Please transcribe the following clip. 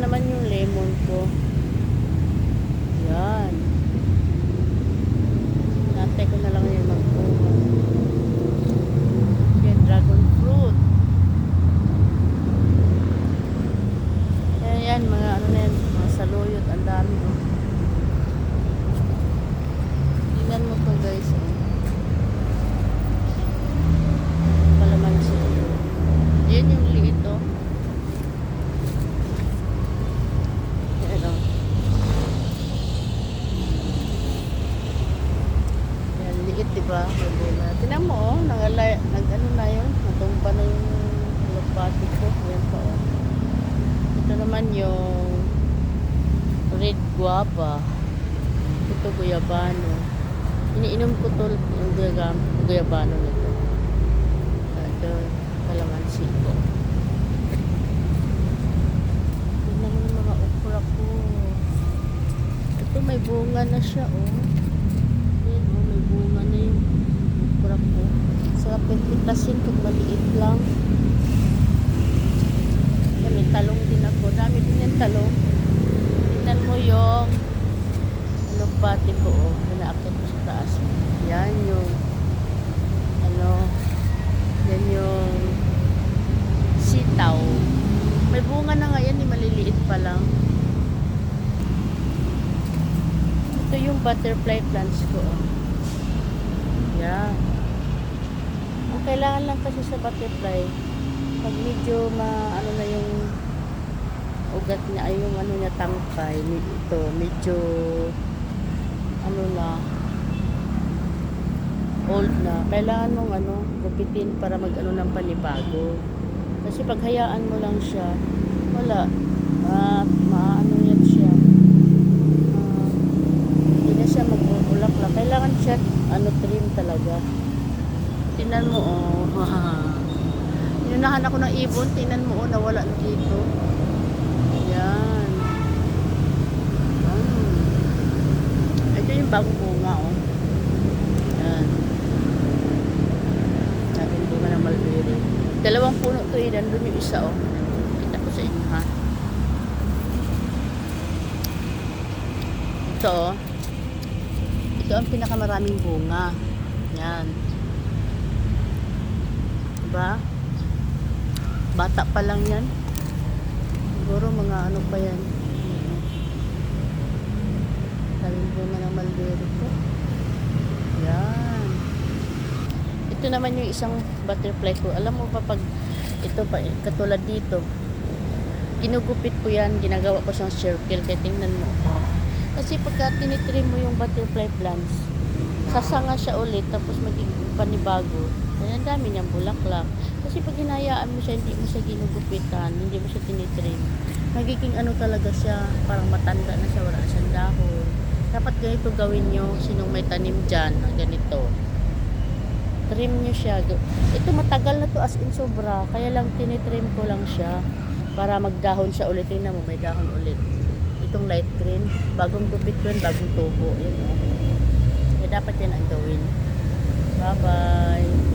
naman yung lemon ko. Yan. Nantay ko na lang yung magbuo. Yan, dragon fruit. Yan, mga ano na yan, mga saluyot, ang dami. Oh. Tingnan mo to guys. Oh. Kalamansi. Yan yung liit oh. Yan oh. Yan, liit diba? Tingnan mo oh, nag-ano na yun, natumba na yung lupati ko. Yan pa oh. Ito naman yung red guava. Ito guyabano. Iniinom ko to yung guyabano nito. Ito kalamansi ko. Ito naman yung mga okra ko. Ito may bunga na siya oh. Yan oh, may bunga na yung okra ko. Sarap pipitasin kung maliit lang. May talong din ako. Dami din yung talong. Tingnan mo yung pati ko. Oh. Pinaakit ko sa taas. Yan yung yan yung sitaw. May bunga na nga yan. Maliliit pa lang. Ito yung butterfly plants ko. Oh. Yan. Ang kailangan lang kasi sa butterfly pag medyo ano na yung ugat niya ay yung ano niya tangkay ito medyo ano na old na kailangan mong gupitin para mag ng panibago kasi pag hayaan mo lang siya wala maano yan siya hindi na siya magbubulak-lak kailangan siya trim talaga tingnan mo oh Inunahan ako ng ibon. Tingnan mo, nawala na dito. Ayan. Ito yung bagong bunga, oh. Ayan. Natin bunga ng mulberry. Dalawang puno to eh. Nandun yung isa, oh. Kita ko sa inyo, ha. Ito, oh. Ito ang pinakamaraming bunga. Ayan. Diba? Bata pa lang yan. Siguro mga ano pa yan. Daming bunga ng mulberry ko. Yan. Ito naman yung isang butterfly ko. Alam mo pa pag ito pa katulad dito. Ginugupit ko yan. Ginagawa ko siyang circle. Kaya tingnan mo. Kasi pagka tinitrim mo yung butterfly plants, sasanga siya ulit. Tapos magiging panibago. Ang dami niyang bulaklak. Kasi pag hinayaan mo siya, hindi mo siya ginugupitan, hindi mo siya tinitrim, magiging talaga siya, parang matanda na siya, wala na siyang dahon. Dapat ganito gawin nyo, sinong may tanim dyan, ganito. Trim nyo siya. Ito matagal na to as in sobra, kaya lang tinitrim ko lang siya, para magdahon siya ulit. Tingnan mo, may dahon ulit. Itong light green, bagong gupit ko yun, bagong tubo. Yan, Kaya dapat yan ang gawin. Bye-bye.